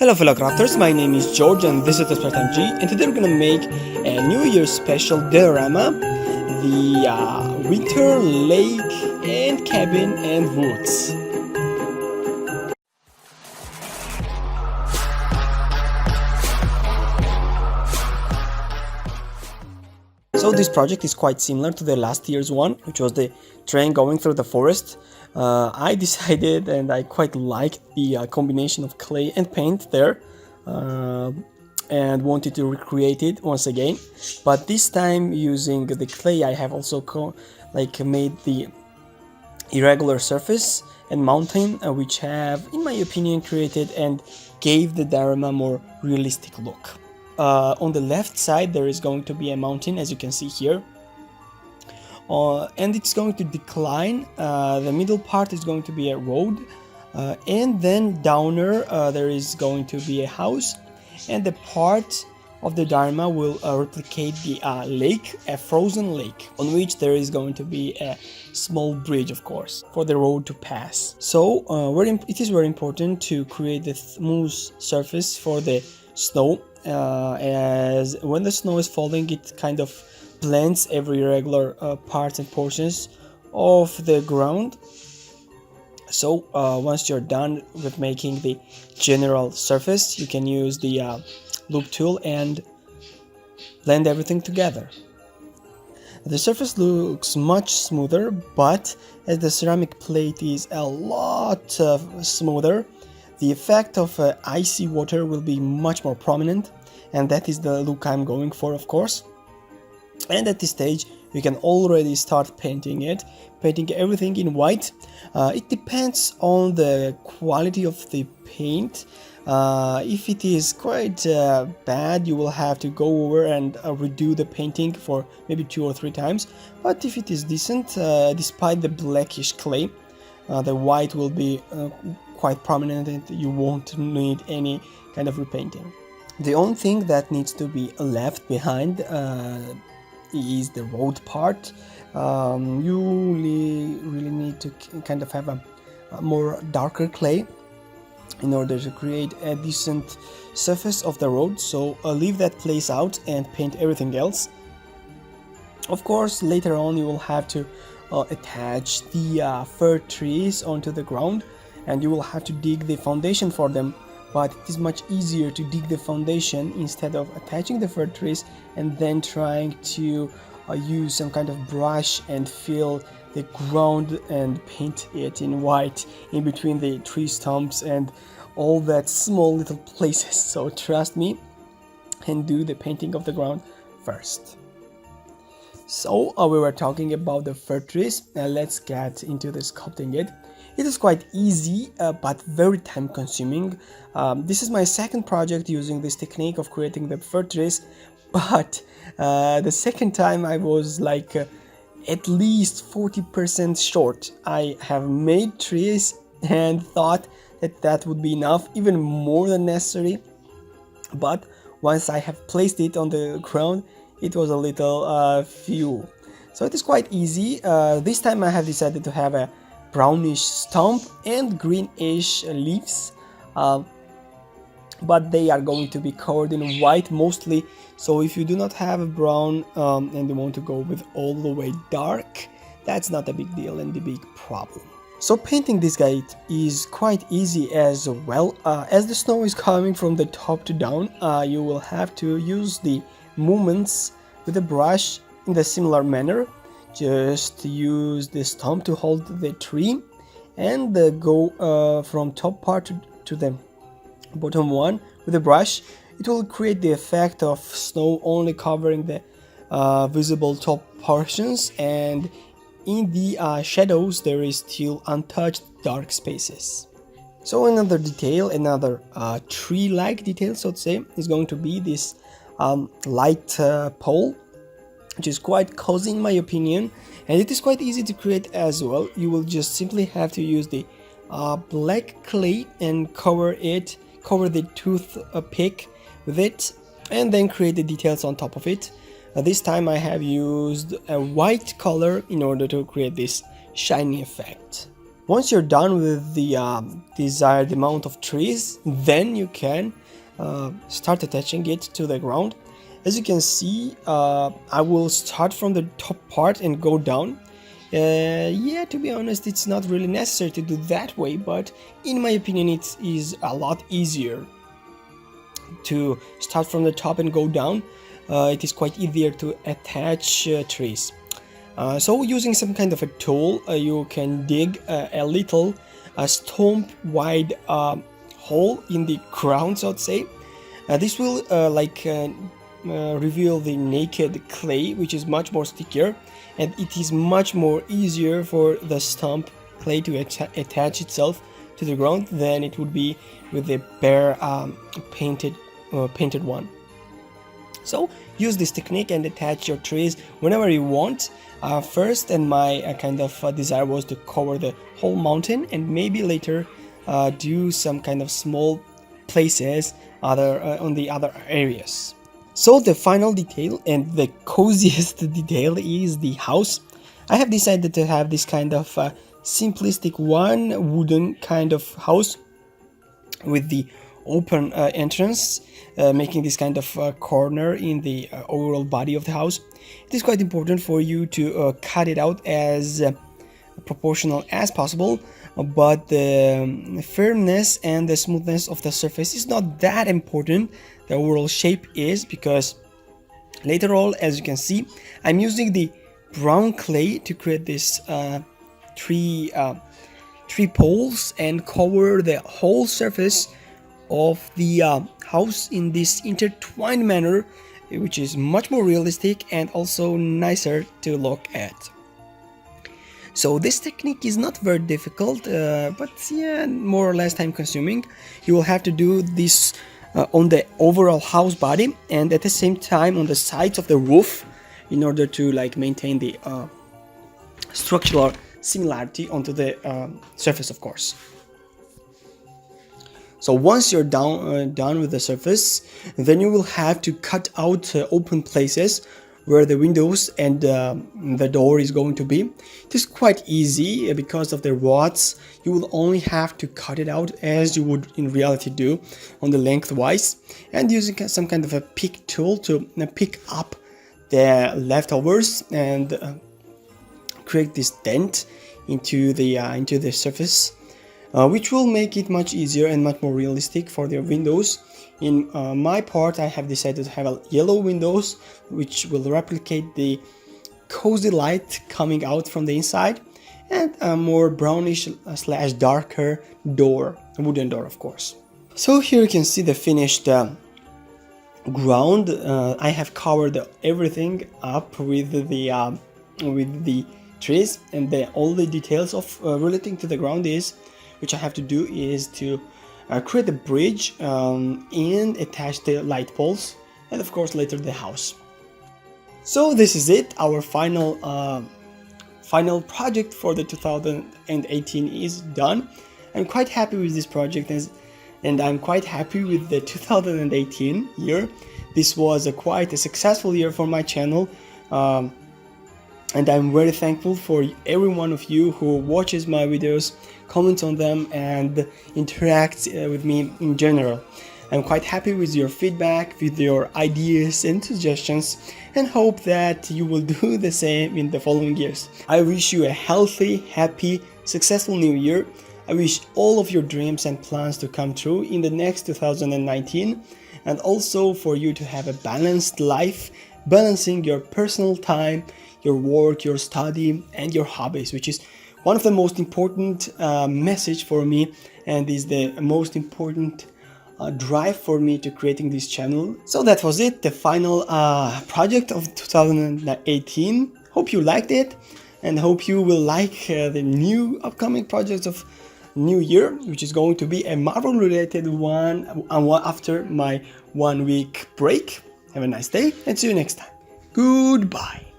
Hello fellow crafters, my name is George and this is the Spartan G, and today we're gonna make a New Year special diorama, the winter lake and cabin and woods. So this project is quite similar to the last year's one, which was the train going through the forest. I decided, and I quite liked the combination of clay and paint there, and wanted to recreate it once again. But this time using the clay, I have also made the irregular surface and mountain, which have, in my opinion, created and gave the diorama a more realistic look. On the left side there is going to be a mountain, as you can see here, and it's going to decline. The middle part is going to be a road, and then downer there is going to be a house, and the part of the diorama will replicate the lake, a frozen lake, on which there is going to be a small bridge, of course, for the road to pass. So it is very important to create the smooth surface for the snow, as when the snow is falling it kind of blends every irregular parts and portions of the ground. So once you're done with making the general surface, you can use the loop tool and blend everything together. The surface looks much smoother, but as the ceramic plate is a lot smoother, the effect of icy water will be much more prominent, and that is the look I'm going for, of course. And at this stage you can already start painting everything in white. It depends on the quality of the paint. If it is quite bad, you will have to go over and redo the painting for maybe 2 or 3 times. But if it is decent, despite the blackish clay, the white will be quite prominent and you won't need any kind of repainting. The only thing that needs to be left behind is the road part. You really need to kind of have a more darker clay in order to create a decent surface of the road, so leave that place out and paint everything else. Of course, later on you will have to attach the fir trees onto the ground, and you will have to dig the foundation for them, but it is much easier to dig the foundation instead of attaching the fir trees and then trying to use some kind of brush and fill the ground and paint it in white in between the tree stumps and all that small little places. So trust me and do the painting of the ground first. So we were talking about the fir trees. Let's get into the sculpting it. It is quite easy but very time consuming. This is my second project using this technique of creating the fir trees, but the second time I was like at least 40% short. I have made trees and thought that would be enough, even more than necessary, but once I have placed it on the ground it was a little few. So it is quite easy. This time I have decided to have a brownish stump and greenish leaves, but they are going to be covered in white mostly. So if you do not have a brown and you want to go with all the way dark, that's not a big deal and a big problem. So painting this guy is quite easy as well. As the snow is coming from the top to down, you will have to use the movements with a brush in the similar manner. Just use the stump to hold the tree and go from top part to the bottom one with a brush. It will create the effect of snow only covering the visible top portions, and in the shadows there is still untouched dark spaces. So another detail, another tree-like detail, so to say, is going to be this light pole, which is quite cozy in my opinion, and it is quite easy to create as well. You will just simply have to use the black clay and cover the toothpick with it, and then create the details on top of it. This time I have used a white color in order to create this shiny effect. Once you're done with the desired amount of trees, then you can start attaching it to the ground. As you can see, I will start from the top part and go down. Yeah, to be honest, it's not really necessary to do that way, but in my opinion, it is a lot easier to start from the top and go down. It is quite easier to attach trees. So using some kind of a tool, you can dig a little stump wide hole in the ground, so to say. This will reveal the naked clay, which is much more stickier, and it is much more easier for the stump clay to attach itself to the ground than it would be with the bare painted one. So use this technique and attach your trees whenever you want. First, and my kind of desire was to cover the whole mountain, and maybe later do some kind of small places on the other areas. So the final detail and the coziest detail is the house. I have decided to have this kind of simplistic one wooden kind of house with the open entrance, making this kind of corner in the overall body of the house. It is quite important for you to cut it out as proportional as possible, but the firmness and the smoothness of the surface is not that important. The overall shape is, because later on, as you can see, I'm using the brown clay to create this three poles and cover the whole surface of the house in this intertwined manner, which is much more realistic and also nicer to look at. So this technique is not very difficult, but yeah, more or less time consuming. You will have to do this on the overall house body and at the same time on the sides of the roof in order to maintain the structural similarity onto the surface, of course. So once you're done with the surface, then you will have to cut out open places where the windows and the door is going to be. It is quite easy because of the rods. You will only have to cut it out as you would in reality do on the lengthwise, and using some kind of a pick tool to pick up the leftovers and create this dent into the surface, which will make it much easier and much more realistic for the windows. In my part, I have decided to have yellow windows, which will replicate the cozy light coming out from the inside, and a more brownish / darker door, a wooden door, of course. So here you can see the finished ground. I have covered everything up with the trees, and all the details of relating to the ground which I have to do is to create a bridge and attach the light poles, and of course later the house. So this is it. Our final project for the 2018 is done. I'm quite happy with this project, and I'm quite happy with the 2018 year. This was quite a successful year for my channel, and I'm very thankful for every one of you who watches my videos, comments on them, and interacts with me in general. I'm quite happy with your feedback, with your ideas and suggestions, and hope that you will do the same in the following years. I wish you a healthy, happy, successful new year. I wish all of your dreams and plans to come true in the next 2019, and also for you to have a balanced life, balancing your personal time, your work, your study, and your hobbies, which is one of the most important message for me, and is the most important drive for me to creating this channel. So that was it, the final project of 2018. Hope you liked it, and hope you will like the new upcoming projects of new year, which is going to be a Marvel related one after my 1 week break. Have a nice day and see you next time. Goodbye.